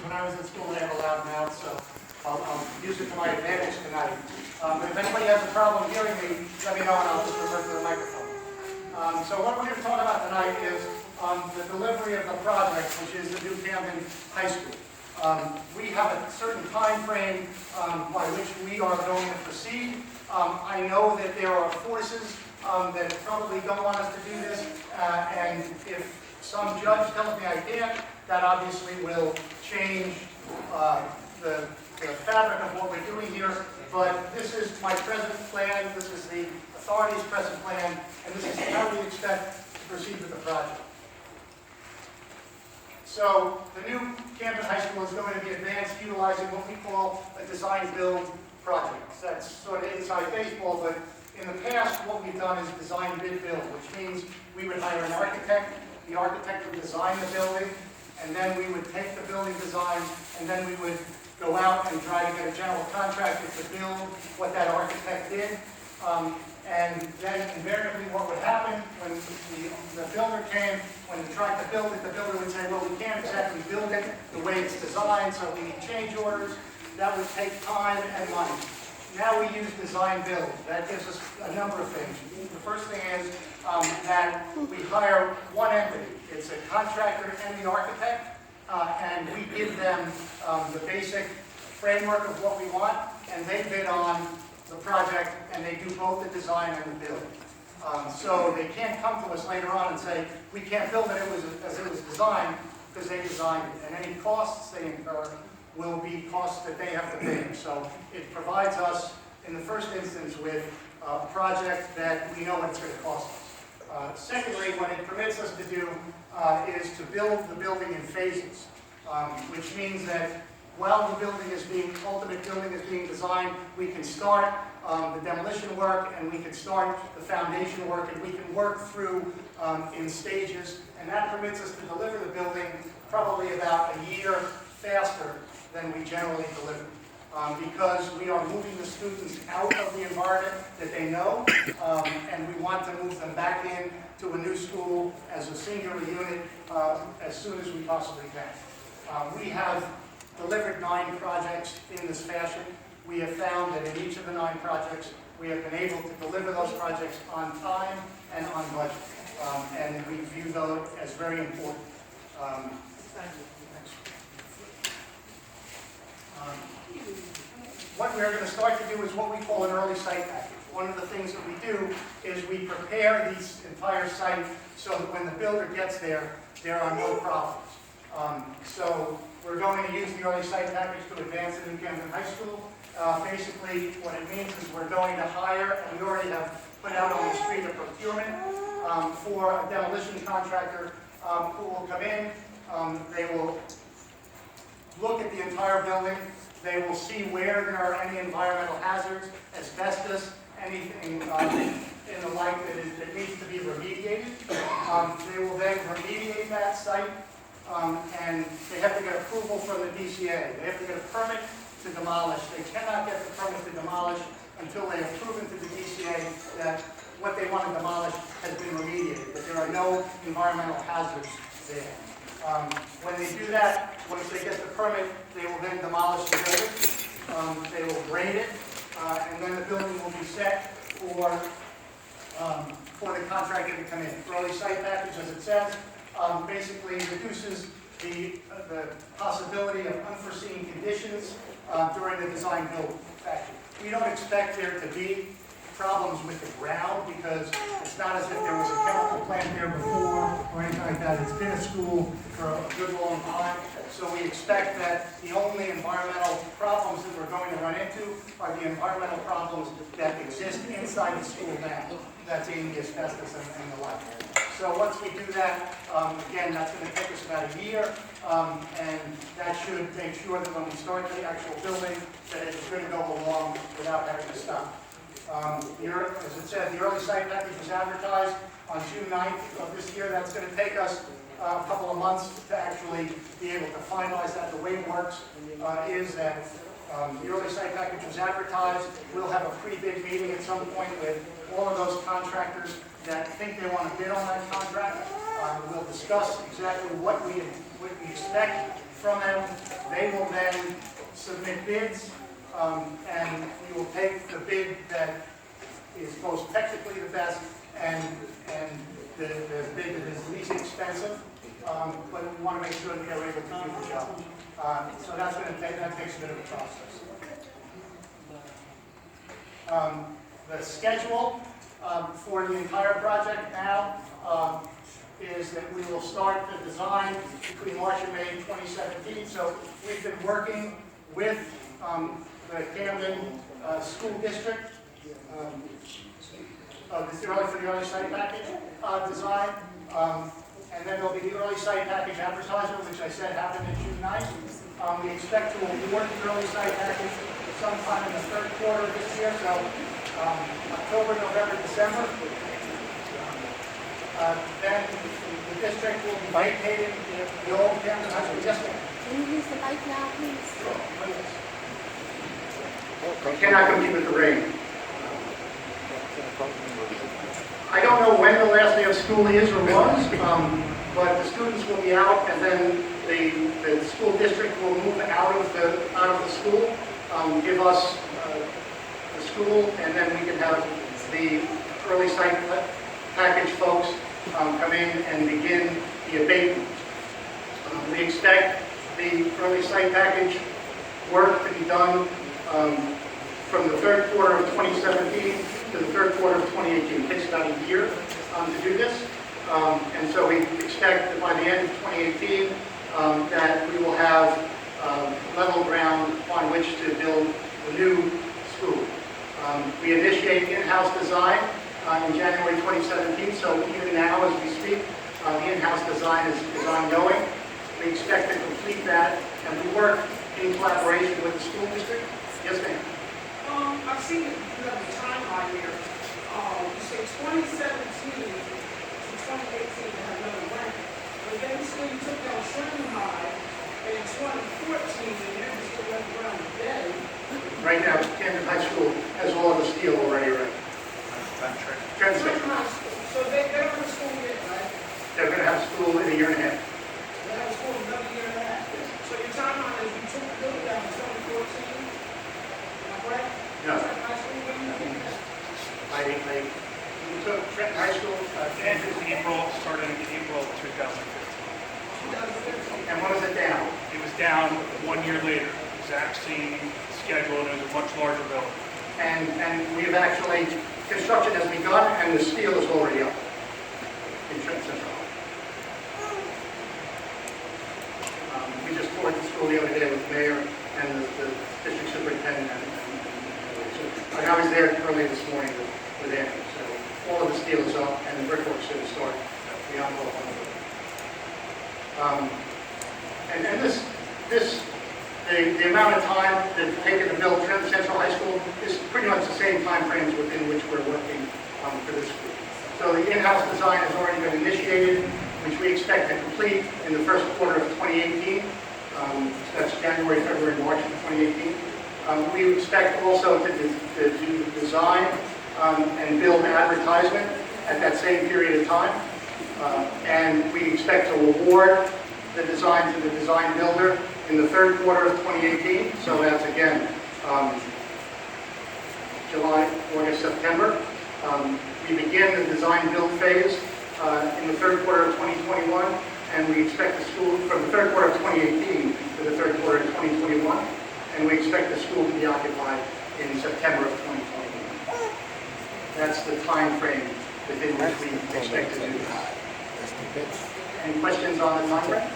when I was in school, I have a loud mouth, so I'll use it to my advantage tonight. But if anybody has a problem hearing me, let me know and I'll just revert to the microphone. So what we're going to talk about tonight is the delivery of the project, which is the new Camden High School. We have a certain time frame by which we are going to proceed. I know that there are forces that probably don't want us to do this, and if some judge tells me I can't, that obviously will change the fabric of what we're doing here. But this is my present plan, this is the authority's present plan, and this is how we expect to proceed with the project. So the new Camden High School is going to be advanced utilizing what we call a design-build project. That's sort of inside baseball, but in the past what we've done is design-bid-build, which means we would hire an architect, the architect would design the building, and then we would take the building design, and then we would go out and try to get a general contractor to build what that architect did. And then invariably what would happen when the builder came, when he tried to build it, the builder would say, well, we can't exactly build it the way it's designed, so we need change orders. That would take time and money. Now we use design-build. That gives us a number of things. The first thing is that we hire one entity. It's a contractor and the architect, and we give them the basic framework of what we want, and they bid on the project, and they do both the design and the build. So they can't come to us later on and say, we can't build it as it was designed, because they designed it. And any costs they incur will be costs that they have to pay. So it provides us, in the first instance, with a project that we know what it's going to cost us. Secondly, what it permits us to do is to build the building in phases, which means that while the ultimate building is being designed, we can start the demolition work, and we can start the foundation work, and we can work through in stages, and that permits us to deliver the building probably about a year faster than we generally deliver. Because we are moving the students out of the environment that they know, and we want to move them back in to a new school as a singular unit as soon as we possibly can. We have delivered 9 projects in this fashion. We have found that in each of the 9 projects, we have been able to deliver those projects on time and on budget. And we view those as very important. What we're going to start to do is what we call an early site package. One of the things that we do is we prepare this entire site so that when the builder gets there, there are no problems. So we're going to use the early site package to advance the new Camden High School. Basically, what it means is we're going to hire, and we already have put out on the street a procurement for a demolition contractor who will come in. They will look at the entire building. They will see where there are any environmental hazards, asbestos, anything in the like that needs to be remediated. They will then remediate that site, and they have to get approval from the DCA. They have to get a permit to demolish. They cannot get the permit to demolish until they have proven to the DCA that what they want to demolish has been remediated, that there are no environmental hazards there. When they do that, once they get the permit, they will then demolish the building. They will grade it, and then the building will be set for the contractor to come in. Early site package, as it says, basically reduces the possibility of unforeseen conditions during the design build factor. We don't expect there to be problems with the ground, because it's not as if there was a chemical plant there before or anything like that. It's been a school for a good long time, so we expect that the only environmental problems that we're going to run into are the environmental problems that exist inside the school now, that being the asbestos and the like. So once we do that, again, that's going to take us about a year, and that should make sure that when we start the actual building, that it's going to go along without having to stop. As it said, the early site package was advertised on June 9th of this year. That's going to take us a couple of months to actually be able to finalize that. The way it works is that the early site package was advertised. We'll have a pre-bid meeting at some point with all of those contractors that think they want to bid on that contract. We'll discuss exactly what we expect from them. They will then submit bids, and we will take the bid that is most technically the best and the bid that is least expensive. But we want to make sure that they're able to do the job. So that's going to take, that takes a bit of a process. The schedule for the entire project now is that we will start the design between March and May 2017. So we've been working with the Camden School District for the early site package design. And then there'll be the early site package advertisement, which I said happened in June 9th. We expect to award the early site package sometime in the third quarter of this year, so October, November, December. Then the district will be vacating the old Camden High School district. Can you use the mic now, please? You cannot compete with the rain. I don't know when the last day of school is or was, but the students will be out, and then the school district will move out of the school, give us the school, and then we can have the early site package folks come in and begin the abatement. We expect the early site package work to be done from the third quarter of 2017 to the third quarter of 2018. It takes about a year to do this. And so we expect that by the end of 2018 that we will have level ground on which to build a new school. We initiated in-house design in January 2017, so even now as we speak, the in-house design is ongoing. We expect to complete that, and we work in collaboration with the school district. Yes, ma'am. I've seen it, you have a timeline here. You say 2017 to 2018 to have another rank. But then you say you took down Sherman High in 2014 and then you still went around today. Right now, Camden High School has all of the steel already ready. Sherman High School. So they don't have school yet, right? They're going to have school in a year and a half. They have school in another year and a half. So your timeline is you took the building down in 2014. Right? No. High school, when you think that? We took Trenton High School Started in April of 2015. and when was it down? It was down 1 year later, exact same schedule, and it was a much larger building. And we've actually, construction has begun and the steel is already up in Trenton Central. We just toured the school the other day with the mayor and the district superintendent. And I was there early this morning with Andrew. So all of the steel is up and the brickwork should start beyond all of it. And the amount of time that it's taken to build Trenton Central High School is pretty much the same time frames within which we're working for this school. So the in-house design has already been initiated, which we expect to complete in the first quarter of 2018. That's January, February, March of 2018. We expect also to design and build advertisement at that same period of time. And we expect to award the design to the design builder in the third quarter of 2018. So that's again July, August, September. We begin the design build phase in the third quarter of 2021, and we expect the school from the third quarter of 2018 to the third quarter of 2021, and we expect the school to be occupied in September of 2021. That's the time frame within which we expect to do this. Any questions on the time frame?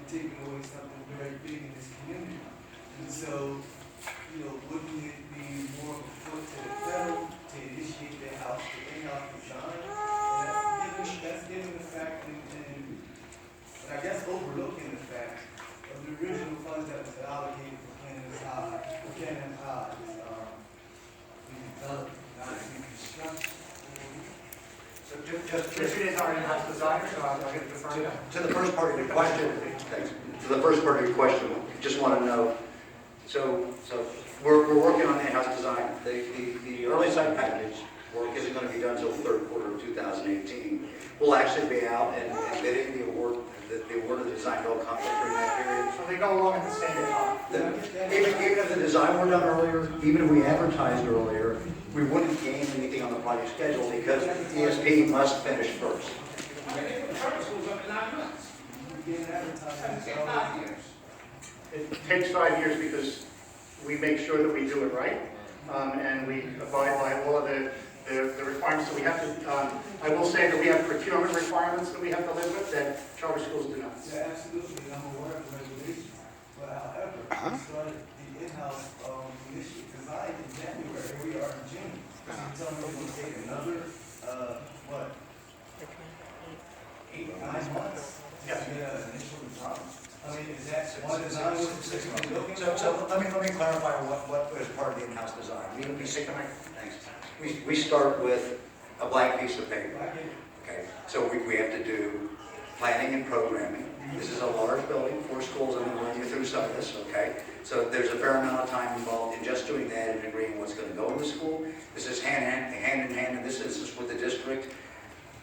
Taking away something very big in this community. And so, wouldn't it be more of a foot to the pedal to initiate the in-house design? And that's given the fact, and I guess overlooking the fact of the original funds that was allocated for Camden High, being developed, not being constructed. So Richard is our in-house designer, so I'm going to defer to him. To the first part of your question, thanks. To the first part of your question, just want to know, so we're working on the in-house design. The early site package work isn't going to be done until the third quarter of 2018. We'll actually be out and bidding the award of the design build contract during that period. So they go along at the same time. Even if the design were done earlier, even if we advertised earlier, we wouldn't gain anything on the project schedule because ESP must finish first. It takes 5 years because we make sure that we do it right, and we abide by all of the requirements that we have to. I will say that we have procurement requirements that we have to live with that charter schools do not. Yeah, absolutely, I'm aware of the regulations, but however, we started the in-house, initiative design in January, here we are in June. So you're telling me it's gonna take another, what? 8, 9 months to Yes. get an initial design? I mean, is that one design was specifically looking for? So let me clarify what is part of the in-house design. Thanks. We start with a blank piece of paper. I get it. Okay, so we have to do planning and programming. This is a large building, 4 schools, I'm going to run you through some of this, okay? So there's a fair amount of time involved in just doing that and agreeing what's going to go in the school. This is hand in hand in this instance with the district,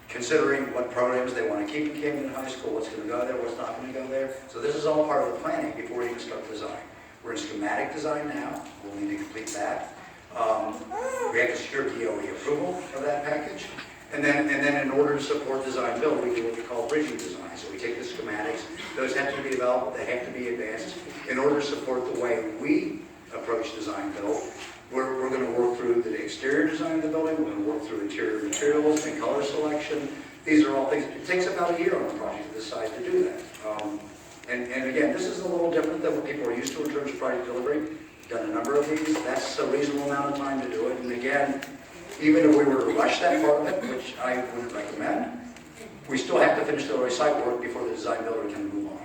considering what programs they want to keep in Camden High School, what's going to go there, what's not going to go there. So this is all part of the planning before we even start design. We're in schematic design now, we'll need to complete that. We have to secure DOE approval of that package. And then in order to support design build, we do what we call bridging design. So we take the schematics, those have to be developed, they have to be advanced. In order to support the way we approach design build, we're going to work through the exterior design of the building, we're going to work through interior materials and color selection. These are all things, it takes about a year on a project of this size to do that. And again, this is a little different than what people are used to in terms of project delivery. Done a number of these, that's a reasonable amount of time to do it. And again, even if we were to rush that part of it, which I wouldn't recommend, we still have to finish the early site work before the design builder can move on.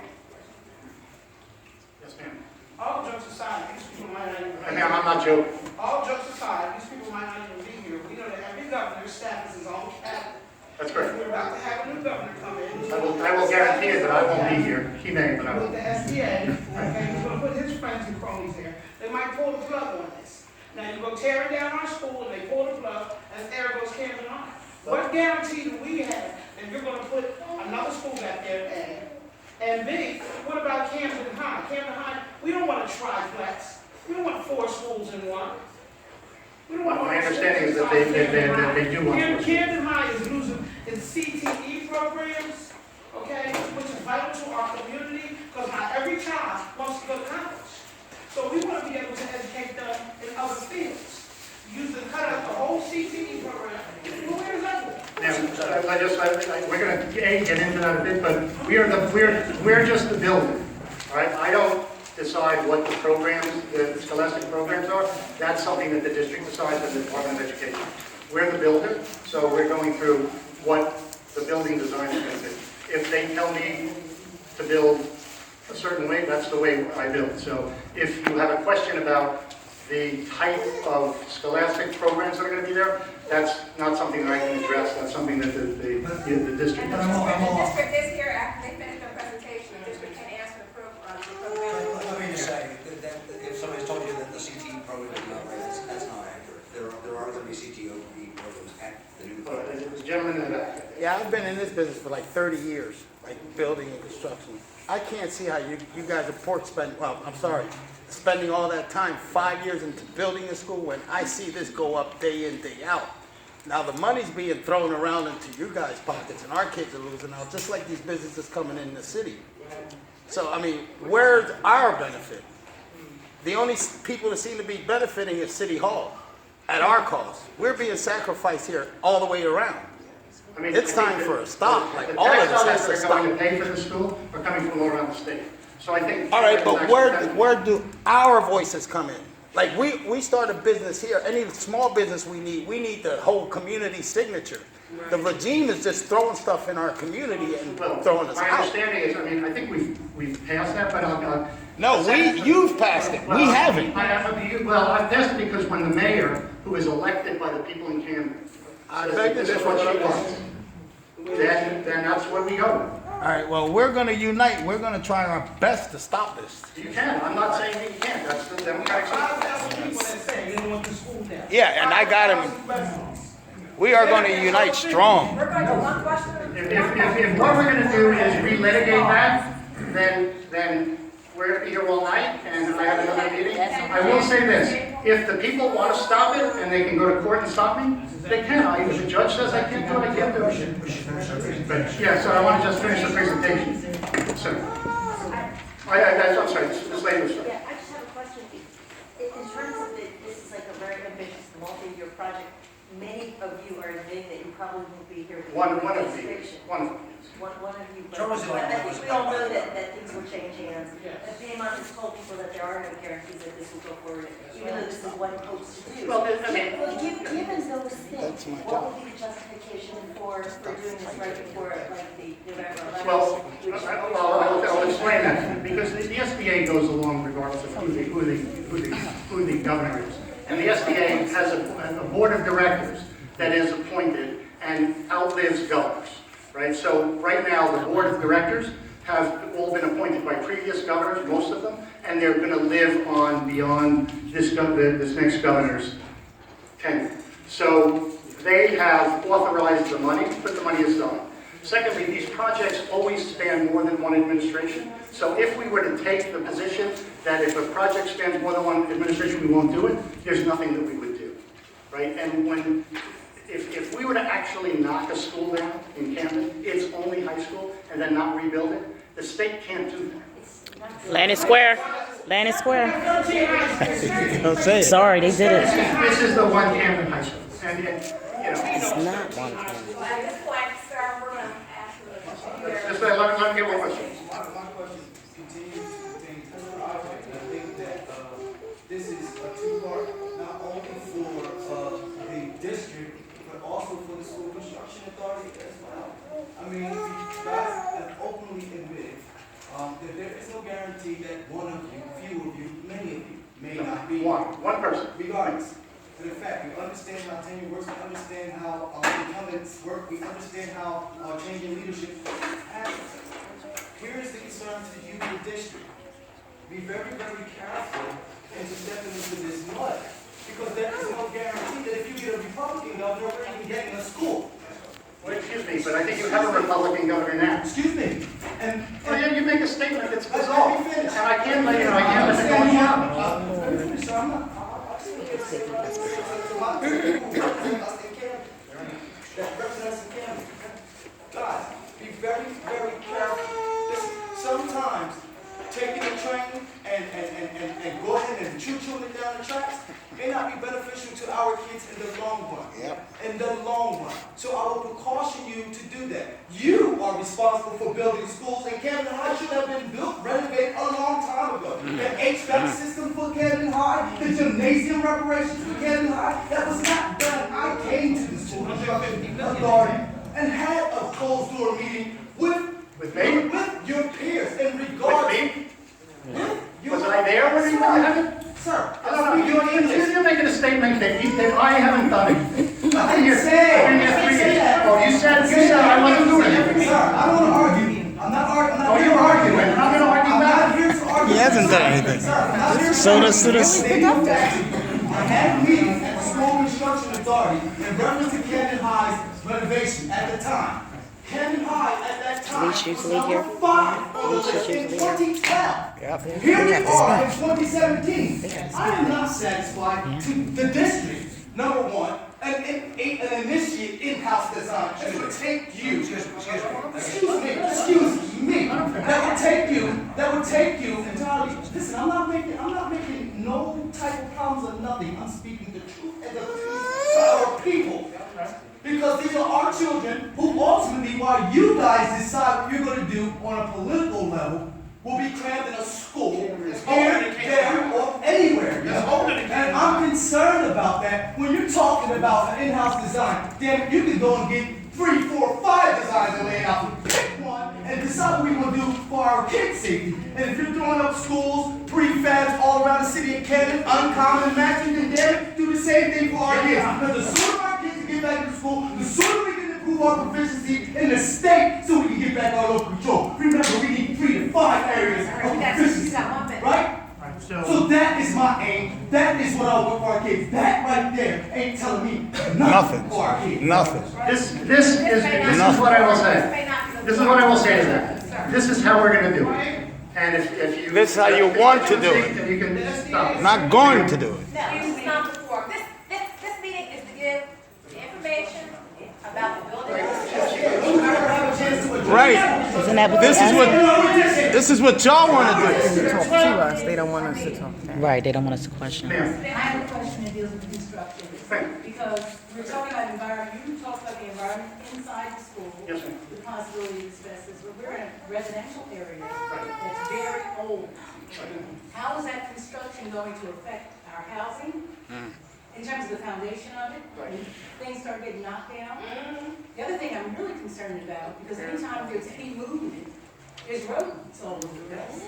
Yes, ma'am. All jokes aside, these people might not even be And ma'am, I'm not joking. All jokes aside, these people might not even be here. We know that every governor's staff is his own cabinet. That's correct. We're about to have a new governor come in. I will guarantee you that I won't be here. He may, but I With won't. the SBA, okay, he's gonna put his friends and cronies there. They might pull the plug on this. Now you go tearing down our school and they pull the plug, and there goes Camden High. What guarantee do we have that you're gonna put another school back there, A? And B, what about Camden High? Camden High, we don't want a triplex. We don't want 4 schools in one. We don't want My understanding is that they do want to. Camden High is losing its CTE programs, okay, which is vital to our community, because not every child wants to go to college. So we want to be able to educate them in other fields. Use the cut out the whole CTE program. Well, where's that one? Now, we're going to get into that a bit, but we're just the builder, all right? I don't decide what the programs, the scholastic programs are. That's something that the district decides and the Department of Education. We're the builder, so we're going through what the building design is going to be. If they tell me to build a certain way, that's the way I build. So if you have a question about the type of scholastic programs that are going to be there, that's not something that I can address. That's something that the district And does. the district is here after they finish their presentation. The district can ask for approval. Let me just say that if somebody's told you that the CTE program is not right, that's not accurate. There are going to be CTE programs at the new program. The gentleman in the back. Yeah, I've been in this business for like 30 years, like building and construction. I can't see how you guys report spending all that time, 5 years into building a school, when I see this go up day in, day out. Now the money's being thrown around into you guys' pockets and our kids are losing out, just like these businesses coming in the city. So, I mean, where's our benefit? The only people that seem to be benefiting is City Hall, at our cost. We're being sacrificed here all the way around. I mean, It's I think time that for a stop, like the all of tax us dollars has to that are going to stop. pay for the school are coming from all around the state. So I think. All right, but where do our voices come in? Like we start a business here, any small business we need the whole community signature. The regime is just throwing stuff in our community and Well, throwing us my out. understanding is, I mean, I think we've passed that, but No, you've passed it. We haven't. I've passed it because when the mayor, who is elected by the people in Camden, I says beg that to this is what differ. she wants. then that's what we go with. All right, well, we're gonna unite, we're gonna try our best to stop this. You can, I'm not saying that you can't, that's the democratic system. That's what people that say, they don't want the school down. Yeah, and I got him, we are gonna unite strong. We're going to one question. If what we're gonna do is relitigate that, then we're here all night, and I have another meeting. I will say this, if the people wanna stop it, and they can go to court and stop me, they can. If the judge says I can't do it, I can't do it. But, yeah, so I wanna just finish the presentation. So, I'm sorry, this lady was. Yeah, I just have a question. In terms of this is like a very ambitious multi-year project. Many of you are admitting that you probably won't be here. One of you. One of you, but I think we all know that things will change hands. If BMI has told people that there are no guarantees that this will go forward, even though this is what it hopes to do. Well, Given those things, what would be the justification for doing this right before like the November 11th? Well, I'll explain that, because the SBA goes along regardless of who the governor is. And the SBA has a board of directors that is appointed and outlives governors, right? So right now, the board of directors have all been appointed by previous governors, most of them, and they're going to live on beyond this next governor's tenure. So they have authorized the money, but the money is done. Secondly, these projects always span more than one administration. So if we were to take the position that if a project spans more than one administration, we won't do it, there's nothing that we would do, right? And if we were to actually knock a school down in Camden, it's only high school, and then not rebuild it, the state can't do that. Land is square. Land is square. Don't say it. Sorry, they did it. This is the one Camden High School, and It's not one thing. At this point, sir, we're going to ask you a question. just let me get one question. My question continues to pertain to the project, and I think that this is a two-part, not only for the district, but also for the school construction authority as well. I mean, you guys have openly admitted that there is no guarantee that one of you, few of you, many of you, may not be. One person. Regardless. But in fact, we understand how tenure works, we understand how incumbents work, we understand how changing leadership happens. Here is the concern to you, the district. Be very, very careful into stepping into this mud, because there is no guarantee that if you get a Republican governor, we're even getting a school. Well, excuse me, but I think you have a Republican governor now. Excuse me. And Yeah, you make a statement that's let bizarre, me finish. and I can't let it go on. Let me finish, sir. I'm not. That represents the Camden. Guys, be very, very careful. Listen, sometimes taking the train and go ahead and choo-chooing it down the tracks may not be beneficial to our kids in the long run. In the long run. So I will caution you to do that. You are responsible for building schools, and Camden High should have been built, renovated a long time ago. The HVAC system for Camden High, the gymnasium reparations for Camden High, that was not done. I came to the school construction authority and had a closed door meeting with your peers in regards. With me? Was I there when you had it? Sir, No, you're making a statement that I haven't done it. I didn't say that. Oh, you said I wasn't doing it. Sir, I don't want to argue. I'm not arguing. Oh, you're arguing. I'm going to argue I'm back. not here to argue. He hasn't done anything. Sir, I'm not here to So argue. does this. I had a meeting at the School Construction Authority in reference to Camden High's renovation at the time. Camden High at that time Leash was usually here. number 5 on the Leash list in usually here. 2012. Yep. Here we are in 2017. I am not satisfied to the district, number one, and initiate in-house design. It would take you, excuse me, that would take you entirely. Listen, I'm not making no type of problems or nothing. I'm speaking the truth and the truth to our people. Because these are our children who ultimately, while you guys decide what you're going to do on a political level, will be crammed in a school, here, there, or anywhere. And I'm concerned about that when you're talking about an in-house design. Damn, you can go and get 3, 4, 5 designs and lay it out. Pick one and decide what we want to do for our kids' safety. And if you're throwing up schools, prefabs all around the city of Camden, uncommon and matching, then damn it, do the same thing for our kids. Because the sooner our kids get back to school, the sooner we can improve do our proficiency in the state so we can get back our local control. Remember, we need 3 to 5 areas of proficiency, right? So that is my aim. That is what I want for our kids. That right there ain't telling me nothing for our kids. Nothing. This is what I will say. This is what I will say to that. This is how we're gonna do it. And if you. This is how you want to do it. Then you can stop. Not going to do it. No, this is not the forum. This meeting is to give the information about the building. Right. Isn't that what This is what y'all want to do. Talk to us, they don't want us to talk back. Right, they don't want us to question. Ma'am. I have a question that deals with construction. Right. Because we're talking about environment, you talked about the environment inside the school. Yes, ma'am. The possibility of asbestos, but we're in a residential area that's very old. How is that construction going to affect our housing? In terms of the foundation of it? Right. When things start getting knocked down? The other thing I'm really concerned about, because anytime there's any movement, there's rodents all over the place.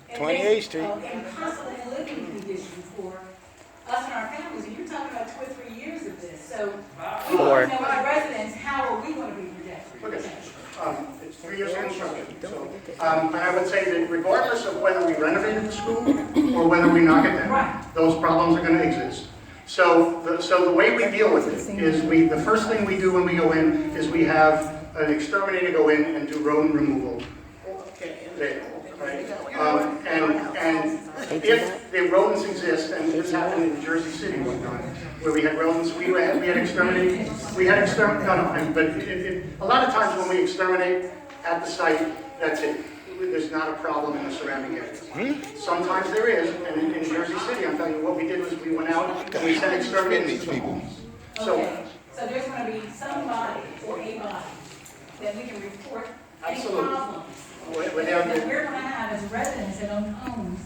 And 28th Street. impossible living conditions for us and our families, and you're talking about 2 or 3 years of this, so. We want to know as residents, how are we going to be protected? Okay. It's 3 years of construction. So, and I would say that regardless of whether we renovated the school or whether we knock it down, those problems are going to exist. So the way we deal with it is the first thing we do when we go in is we have an exterminator go in and do rodent removal there, right? And if the rodents exist, and this happened in Jersey City one time, where we had rodents, we had exterminated, but a lot of times when we exterminate at the site, that's it. There's not a problem in the surrounding areas. Sometimes there is, and in Jersey City, I'm telling you, what we did was we went out and we sent exterminators to the homes. Okay, so there's going to be somebody or a body that we can report any Absolutely. problems. Without That the- we're going to have as residents that own homes.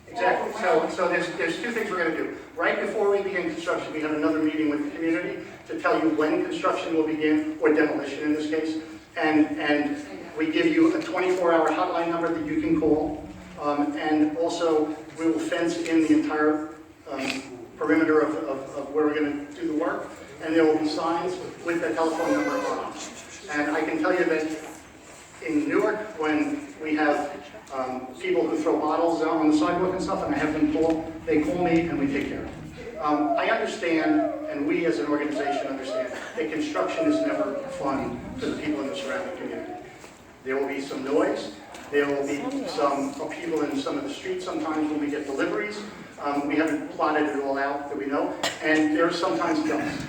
Exactly. So there's 2 things we're going to do. Right before we begin construction, we have another meeting with the community to tell you when construction will begin, or demolition in this case. And we give you a 24-hour hotline number that you can call. And also, we will fence in the entire perimeter of where we're going to do the work. And there will be signs with the telephone number on it. And I can tell you that in Newark, when we have people who throw bottles out on the sidewalk and stuff, and I have them call, they call me and we take care of it. I understand, and we as an organization understand, that construction is never fun to the people in the surrounding community. There will be some noise, there will be some upheaval in some of the streets sometimes when we get deliveries. We haven't plotted it all out that we know, and there's sometimes dust.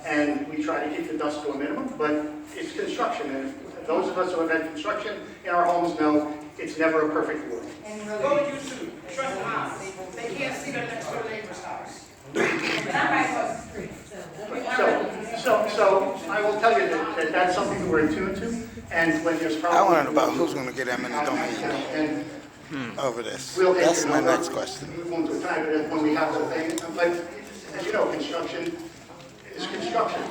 And we try to keep the dust to a minimum, but it's construction, and those of us who have had construction in our homes know it's never a perfect world. Go to YouTube, trust me, they can't see their next door neighbor's house. But I'm right across the street, so. So I will tell you that that's something that we're attuned to, and when there's I problems. want to know about who's going to get eminent domain And over this. we'll take That's it my over. next question. We won't do time, but when we have the thing, but as you know, construction is construction.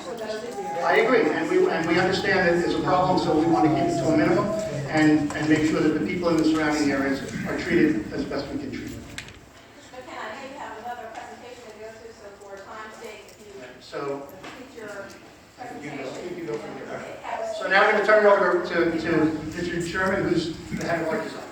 I agree, and we understand that there's a problem, so we want to keep it to a minimum and make sure that the people in the surrounding areas are treated as best we can treat them. So Ken, I know you have another presentation to go to, so for time's sake, if you So, complete your you presentation. can go from there. So now I'm going to turn it over to Mr. Sherman, who's the head of our design.